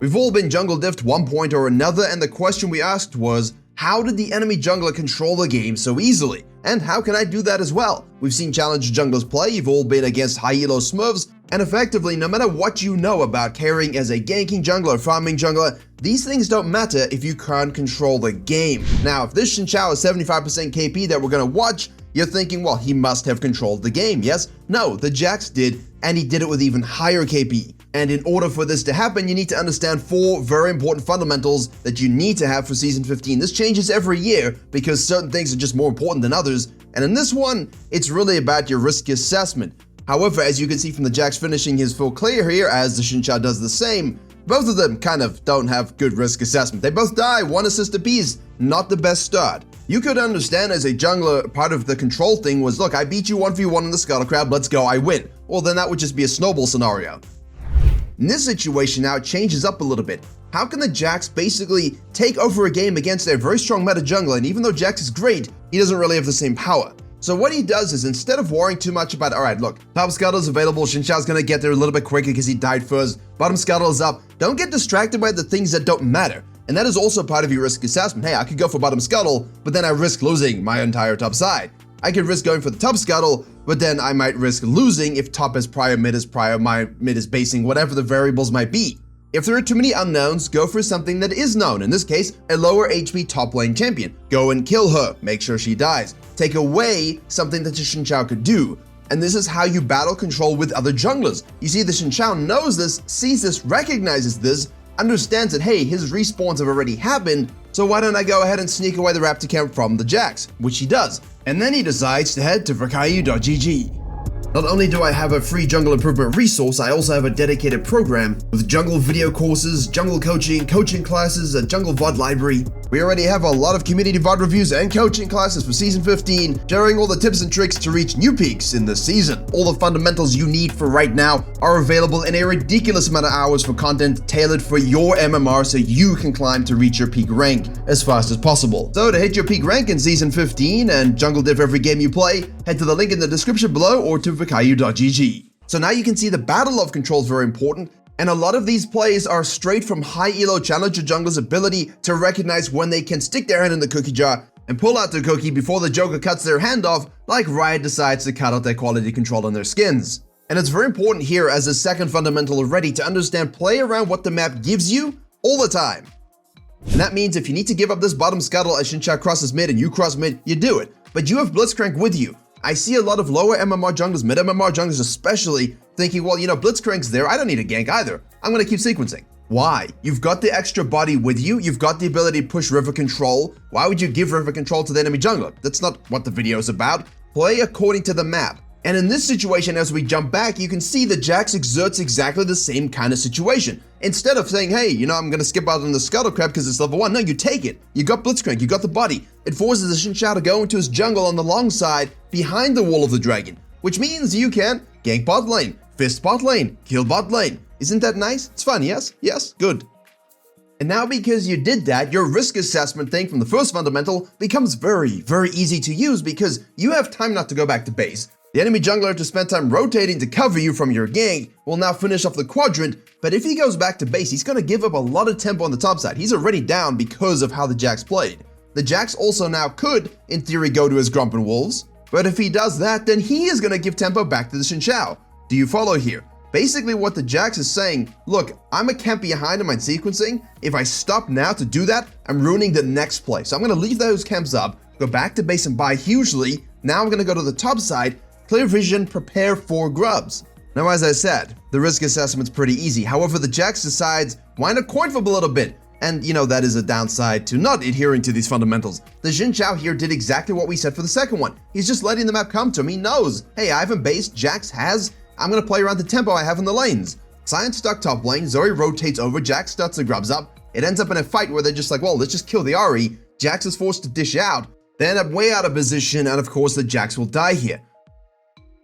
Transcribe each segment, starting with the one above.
We've all been jungle diffed one point or another, and the question we asked was, how did the enemy jungler control the game so easily? And how can I do that as well? We've seen challenger junglers play, you've all been against high elo smurfs, and effectively, no matter what you know about carrying as a ganking jungler or farming jungler, these things don't matter if you can't control the game. Now, if this Xin Zhao is 75% KP that we're gonna watch, you're thinking, well, he must have controlled the game, yes? No, the Jax did, and he did it with even higher KP. And in order for this to happen, you need to understand 4 very important fundamentals that you need to have for Season 15. This changes every year because certain things are just more important than others, and in this one, it's really about your risk assessment. However, as you can see from the Jax finishing his full clear here, as the Xin Zhao does the same, both of them kind of don't have good risk assessment. They both die, 1 assist apiece, not the best start. You could understand as a jungler, part of the control thing was, look, I beat you 1v1 in the Scuttle Crab, let's go, I win. Well, then that would just be a snowball scenario. In this situation now, it changes up a little bit. How can the Jax basically take over a game against a very strong meta jungler, and even though Jax is great, he doesn't really have the same power. So what he does is, instead of worrying too much about, alright, look, top scuttle is available, Xin Zhao's gonna get there a little bit quicker because he died first, bottom scuttle is up, don't get distracted by the things that don't matter. And that is also part of your risk assessment. Hey, I could go for bottom scuttle, but then I risk losing my entire top side. I could risk going for the top scuttle, but then I might risk losing if top is prior, mid is prior, my mid is basing, whatever the variables might be. If there are too many unknowns, go for something that is known. In this case, a lower HP top lane champion. Go and kill her, make sure she dies. Take away something that the Xin Zhao could do. And this is how you battle control with other junglers. You see, the Xin Zhao knows this, sees this, recognizes this, understands that, hey, his respawns have already happened, so why don't I go ahead and sneak away the Raptor camp from the Jax, which he does. And then he decides to head to Virkayu.gg. Not only do I have a free jungle improvement resource, I also have a dedicated program with jungle video courses, jungle coaching, coaching classes, a jungle VOD library. We already have a lot of community VOD reviews and coaching classes for Season 15, sharing all the tips and tricks to reach new peaks in this season. All the fundamentals you need for right now are available in a ridiculous amount of hours for content tailored for your MMR so you can climb to reach your peak rank as fast as possible. So to hit your peak rank in Season 15 and jungle diff every game you play, head to the link in the description below or to Virkayu.gg. So now you can see the battle of control is very important, and a lot of these plays are straight from high elo challenger junglers' ability to recognize when they can stick their hand in the cookie jar and pull out the cookie before the Joker cuts their hand off, like Riot decides to cut out their quality control on their skins. And it's very important here as a second fundamental already to understand play around what the map gives you all the time. And that means if you need to give up this bottom scuttle as Xin Zhao crosses mid and you cross mid, you do it. But you have Blitzcrank with you. I see a lot of lower MMR junglers, mid MMR junglers especially, thinking, well, you know, Blitzcrank's there, I don't need a gank either. I'm gonna keep sequencing. Why? You've got the extra body with you, you've got the ability to push river control. Why would you give river control to the enemy jungler? That's not what the video is about. Play according to the map. And in this situation, as we jump back, you can see that Jax exerts exactly the same kind of situation. Instead of saying, hey, you know, I'm gonna skip out on the Scuttle Crab because it's level 1, no, you take it. You got Blitzcrank, you got the body. It forces the Xin Zhao to go into his jungle on the long side behind the wall of the dragon, which means you can gank bot lane, fist bot lane, kill bot lane. Isn't that nice? It's fun, yes? Yes, good. And now because you did that, your risk assessment thing from the first fundamental becomes very, very easy to use because you have time not to go back to base. The enemy jungler to spend time rotating to cover you from your gank will now finish off the quadrant, but if he goes back to base, he's gonna give up a lot of tempo on the top side. He's already down because of how the Jax played. The Jax also now could, in theory, go to his Grump and Wolves, but if he does that, then he is gonna give tempo back to the Xin Zhao. Do you follow here? Basically what the Jax is saying, look, I'm a camp behind in my sequencing. If I stop now to do that, I'm ruining the next play. So I'm gonna leave those camps up, go back to base and buy hugely. Now I'm gonna go to the top side, clear vision, prepare for grubs. Now, as I said, the risk assessment's pretty easy. However, the Jax decides, why not coin flip a little bit? And you know, that is a downside to not adhering to these fundamentals. The Xin Zhao here did exactly what we said for the second one. He's just letting the map come to him. He knows, hey, I haven't based, Jax has, I'm gonna play around the tempo I have in the lanes. Science stuck top lane, Zoe rotates over, Jax starts the grubs up. It ends up in a fight where they're just like, well, let's just kill the Ahri. Jax is forced to dish out. They end up way out of position, and of course the Jax will die here.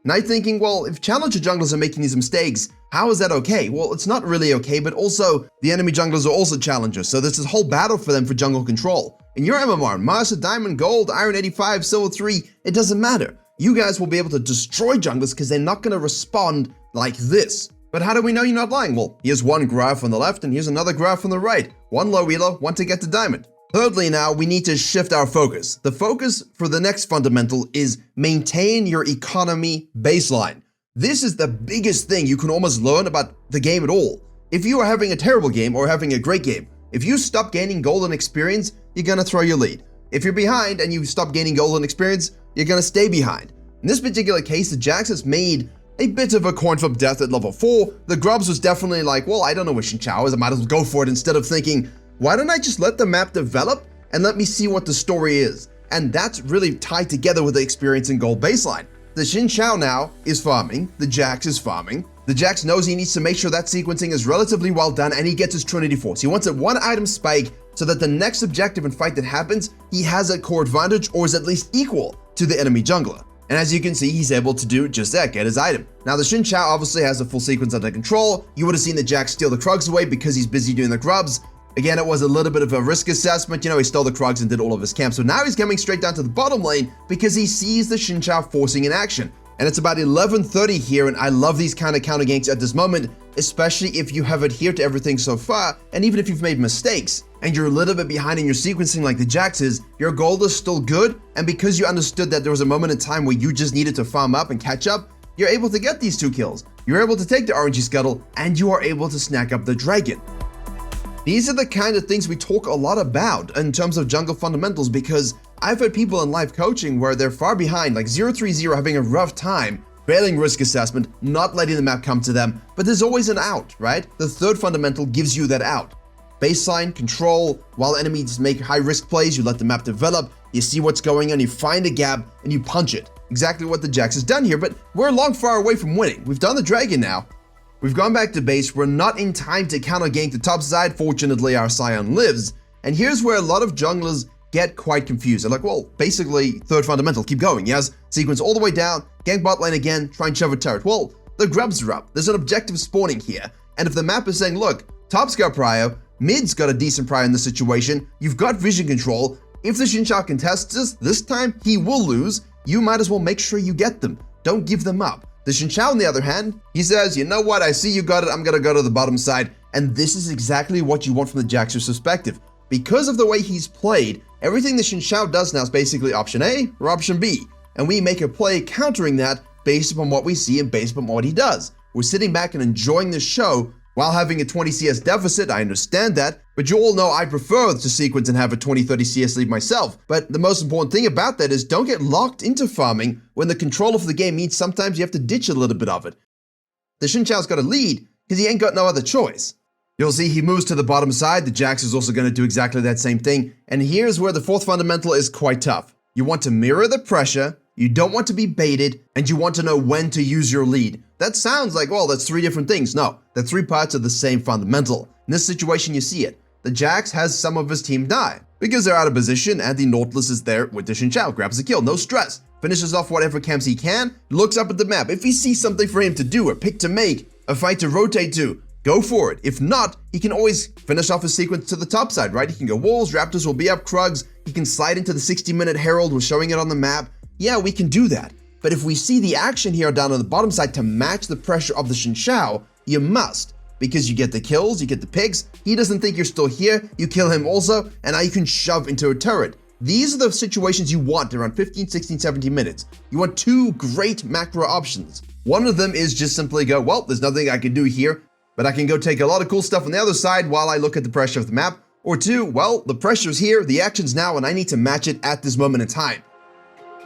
Now you're thinking, well, if challenger junglers are making these mistakes, how is that okay? Well, it's not really okay, but also, the enemy junglers are also challengers, so there's this whole battle for them for jungle control. In your MMR, Master, Diamond, Gold, Iron 85, Silver 3, it doesn't matter. You guys will be able to destroy junglers because they're not going to respond like this. But how do we know you're not lying? Well, here's one graph on the left and here's another graph on the right. One low elo, one to get to diamond. Thirdly, now we need to shift our focus. The focus for the next fundamental is maintain your economy baseline. This is the biggest thing you can almost learn about the game at all. If you are having a terrible game or having a great game, if you stop gaining golden experience, you're gonna throw your lead. If you're behind and you stop gaining golden experience, you're gonna stay behind. In this particular case, the Jax has made a bit of a coin flip death at level 4. The Grubs was definitely like, well, I don't know where Xin Zhao is, I might as well go for it, instead of thinking, why don't I just let the map develop and let me see what the story is? And that's really tied together with the experience and gold baseline. The Xin Zhao now is farming, the Jax is farming. The Jax knows he needs to make sure that sequencing is relatively well done and he gets his Trinity Force. He wants a one item spike so that the next objective and fight that happens, he has a core advantage or is at least equal to the enemy jungler. And as you can see, he's able to do just that, get his item. Now the Xin Zhao obviously has a full sequence under control. You would have seen the Jax steal the Krugs away because he's busy doing the Grubs. Again, it was a little bit of a risk assessment. He stole the Krugs and did all of his camp. So now he's coming straight down to the bottom lane because he sees the Xin Zhao forcing in action. And it's about 11:30 here, and I love these kind of counter ganks at this moment, especially if you have adhered to everything so far, and even if you've made mistakes, and you're a little bit behind in your sequencing like the Jax is, your gold is still good, and because you understood that there was a moment in time where you just needed to farm up and catch up, you're able to get these 2 kills. You're able to take the RNG Scuttle, and you are able to snack up the Dragon. These are the kind of things we talk a lot about in terms of jungle fundamentals, because I've had people in live coaching where they're far behind, like 0-3-0, having a rough time, failing risk assessment, not letting the map come to them, but there's always an out, right? The third fundamental gives you that out. Baseline, control, while enemies make high risk plays, you let the map develop, you see what's going on, you find a gap, and you punch it. Exactly what the Jax has done here, but we're a long far away from winning. We've done the Dragon now. We've gone back to base, we're not in time to counter gank the top side. Fortunately, our Scion lives. And here's where a lot of junglers get quite confused. They're like, well, basically, third fundamental, keep going, yes? Sequence all the way down, gank bot lane again, try and shove a turret. Well, the Grubs are up. There's an objective spawning here. And if the map is saying, look, top's got prio, mid's got a decent prio in this situation, you've got vision control, if the Xin Zhao contests this time, he will lose, you might as well make sure you get them. Don't give them up. The Xin Zhao, on the other hand, he says, you know what, I see you got it, I'm gonna go to the bottom side. And this is exactly what you want from the Jax's perspective. Because of the way he's played, everything the Xin Zhao does now is basically option A or option B. And we make a play countering that based upon what we see and based upon what he does. We're sitting back and enjoying this show while having a 20 CS deficit. I understand that, but you all know I prefer to sequence and have a 20-30 CS lead myself. But the most important thing about that is don't get locked into farming when the control of the game means sometimes you have to ditch a little bit of it. The Xin Zhao's got a lead because he ain't got no other choice. You'll see he moves to the bottom side. The Jax is also going to do exactly that same thing. And here's where the fourth fundamental is quite tough. You want to mirror the pressure, you don't want to be baited, and you want to know when to use your lead. That sounds like, well, that's 3 different things. No, the 3 parts of the same fundamental. In this situation, you see it. The Jax has some of his team die because they're out of position, and the Nautilus is there with the Xin Zhao. Grabs a kill, no stress. Finishes off whatever camps he can, looks up at the map. If he sees something for him to do, a pick to make, a fight to rotate to, go for it. If not, he can always finish off his sequence to the top side, right? He can go walls, Raptors will be up, Krugs. He can slide into the 60-minute Herald. We're showing it on the map. Yeah, we can do that. But if we see the action here down on the bottom side to match the pressure of the Xin Zhao, you must. Because you get the kills, you get the picks, he doesn't think you're still here, you kill him also, and now you can shove into a turret. These are the situations you want around 15, 16, 17 minutes. You want 2 great macro options. One of them is just simply go, well, there's nothing I can do here, but I can go take a lot of cool stuff on the other side while I look at the pressure of the map. Or 2, well, the pressure's here, the action's now, and I need to match it at this moment in time.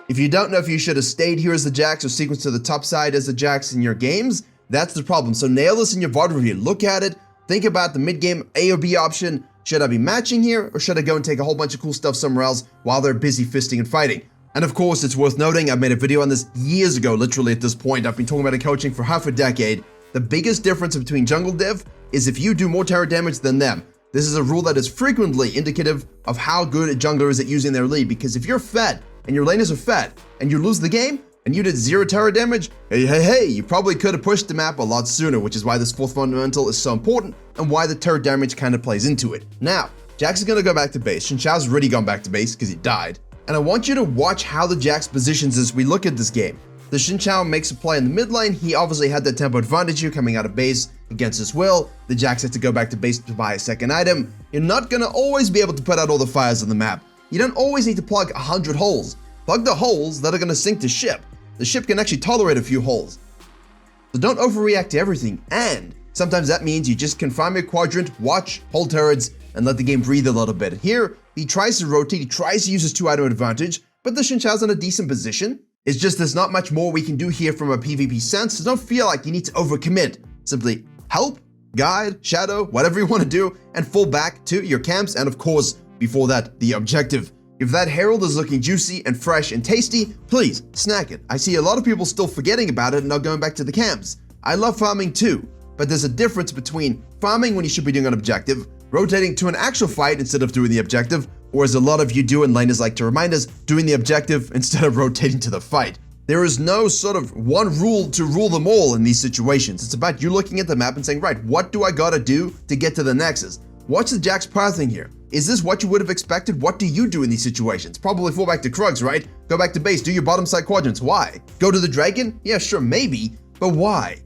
If you don't know if you should have stayed here as the Jax or sequenced to the top side as the Jax in your games, that's the problem. So nail this in your VOD review. Look at it. Think about the mid-game A or B option. Should I be matching here, or should I go and take a whole bunch of cool stuff somewhere else while they're busy fisting and fighting? And of course, it's worth noting, I've made a video on this years ago, literally at this point. I've been talking about it coaching for half a decade. The biggest difference between jungle div is if you do more terror damage than them. This is a rule that is frequently indicative of how good a jungler is at using their lead, because if you're fed and your laners are fed and you lose the game and you did 0 terror damage, hey, you probably could have pushed the map a lot sooner, which is why this fourth fundamental is so important and why the terror damage kind of plays into it. Now, Jax is going to go back to base. Xin Zhao's already gone back to base because he died. And I want you to watch how the Jax positions as we look at this game. The Xin Zhao makes a play in the mid lane. He obviously had that tempo advantage here coming out of base against his will. The Jax had to go back to base to buy a second item. You're not going to always be able to put out all the fires on the map. You don't always need to plug 100 holes. Plug the holes that are going to sink the ship. The ship can actually tolerate a few holes. So don't overreact to everything, and sometimes that means you just confirm your quadrant, watch, hold turrets, and let the game breathe a little bit. Here, he tries to rotate, he tries to use his 2-item advantage, but the Xin Zhao's in a decent position. It's just there's not much more we can do here from a PvP sense, so don't feel like you need to overcommit. Simply help, guide, shadow, whatever you want to do, and fall back to your camps, and of course, before that, the objective. If that Herald is looking juicy and fresh and tasty, please snack it. I see a lot of people still forgetting about it and not going back to the camps. I love farming too, but there's a difference between farming when you should be doing an objective, rotating to an actual fight instead of doing the objective, or as a lot of you do and laners like to remind us, doing the objective instead of rotating to the fight. There is no sort of one rule to rule them all in these situations. It's about you looking at the map and saying, right, what do I gotta do to get to the Nexus? What's the Jax pathing here? Is this what you would have expected? What do you do in these situations? Probably fall back to Krugs, right? Go back to base, do your bottom side quadrants. Why? Go to the Dragon? Yeah, sure, maybe, but why?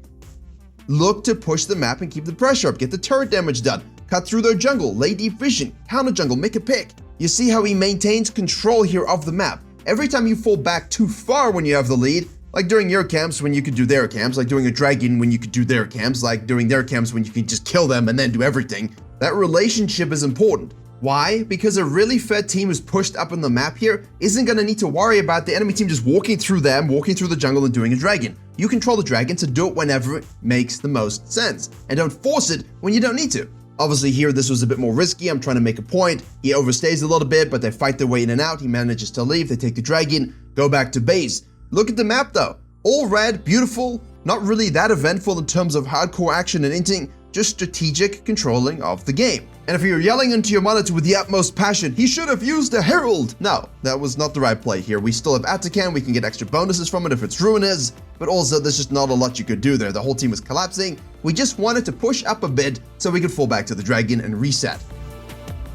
Look to push the map and keep the pressure up, get the turret damage done, cut through their jungle, lay deep vision, counter jungle, make a pick. You see how he maintains control here of the map. Every time you fall back too far when you have the lead, like during your camps when you could do their camps, like doing a Dragon when you could do their camps, like doing their camps when you could just kill them and then do everything, that relationship is important. Why? Because a really fed team who's pushed up on the map here isn't going to need to worry about the enemy team just walking through them, walking through the jungle and doing a Dragon. You control the Dragon, so do it whenever it makes the most sense. And don't force it when you don't need to. Obviously here, this was a bit more risky. I'm trying to make a point. He overstays a little bit, but they fight their way in and out. He manages to leave. They take the Dragon, go back to base. Look at the map though. All red, beautiful, not really that eventful in terms of hardcore action and inting, just strategic controlling of the game. And if you're yelling into your monitor with the utmost passion, he should have used a Herald. No, that was not the right play here. We still have Atakan, we can get extra bonuses from it if it's Ruinous, but also there's just not a lot you could do there. The whole team was collapsing. We just wanted to push up a bit so we could fall back to the Dragon and reset.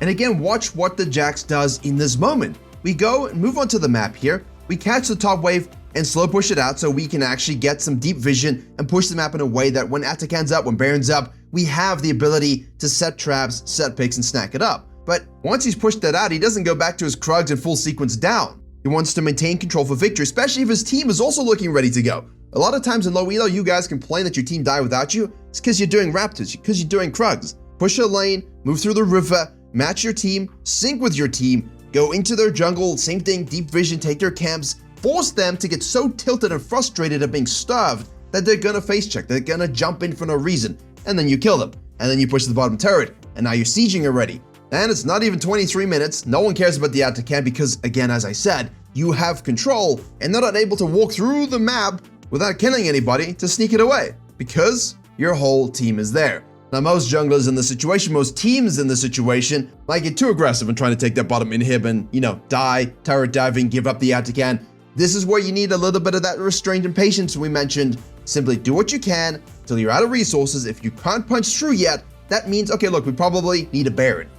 And again, watch what the Jax does in this moment. We go and move onto the map here. We catch the top wave and slow push it out so we can actually get some deep vision and push the map in a way that when Atakan's up, when Baron's up, we have the ability to set traps, set picks, and snack it up. But once he's pushed that out, he doesn't go back to his Krugs and full sequence down. He wants to maintain control for victory, especially if his team is also looking ready to go. A lot of times in low elo, you guys complain that your team died without you. It's because you're doing Raptors, because you're doing Krugs. Push a lane, move through the river, match your team, sync with your team, go into their jungle, same thing, deep vision, take their camps, force them to get so tilted and frustrated at being starved that they're gonna face check, they're gonna jump in for no reason, and then you kill them, and then you push the bottom turret, and now you're sieging already. And it's not even 23 minutes, no one cares about the Atakan because, again, as I said, you have control, and they're not able to walk through the map without killing anybody to sneak it away, because your whole team is there. Now, most junglers in the situation, most teams in the situation, might get too aggressive and trying to take that bottom inhib and, die, turret diving, give up the Atakan. This is where you need a little bit of that restraint and patience we mentioned. Simply do what you can till you're out of resources. If you can't punch through yet, that means, okay, look, we probably need a Baron.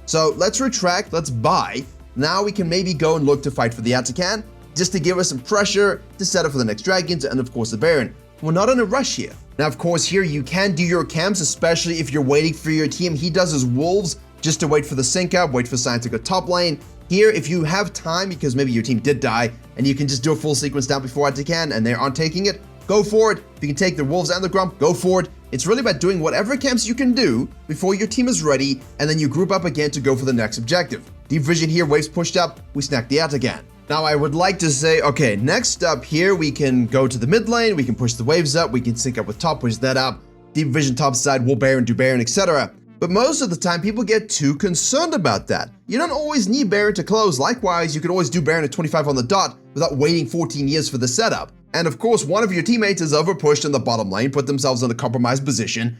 So let's retract, let's buy. Now we can maybe go and look to fight for the Atakan, just to give us some pressure to set up for the next Dragons and of course the Baron. We're not in a rush here. Now, of course, here you can do your camps, especially if you're waiting for your team. He does his Wolves just to wait for the sync up, wait for Sion to go top lane. Here, if you have time, because maybe your team did die, and you can just do a full sequence down before Atakan, and they aren't taking it, go for it. If you can take the Wolves and the Grump, go for it. It's really about doing whatever camps you can do before your team is ready, and then you group up again to go for the next objective. Deep vision here, waves pushed up, we snack the Atakan. Now, I would like to say, okay, next up here, we can go to the mid lane, we can push the waves up, we can sync up with top, push that up, deep vision top side, will Baron, do Baron, etc. But most of the time, people get too concerned about that. You don't always need Baron to close. Likewise, you could always do Baron at 25 on the dot without waiting 14 years for the setup. And of course, one of your teammates is overpushed in the bottom lane, put themselves in a compromised position.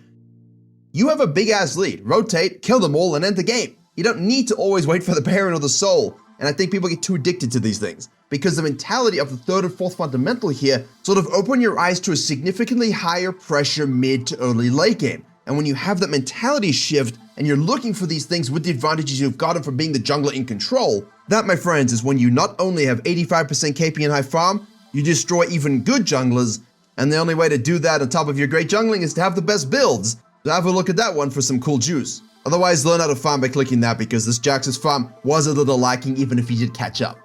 You have a big-ass lead. Rotate, kill them all, and end the game. You don't need to always wait for the Baron or the Soul. And I think people get too addicted to these things because the mentality of the third and fourth fundamental here sort of open your eyes to a significantly higher pressure mid to early late game. And when you have that mentality shift and you're looking for these things with the advantages you've gotten from being the jungler in control, that, my friends, is when you not only have 85% KP and high farm, you destroy even good junglers, and the only way to do that on top of your great jungling is to have the best builds. So have a look at that one for some cool juice. Otherwise, learn how to farm by clicking that, because this Jax's farm was a little lacking even if he did catch up.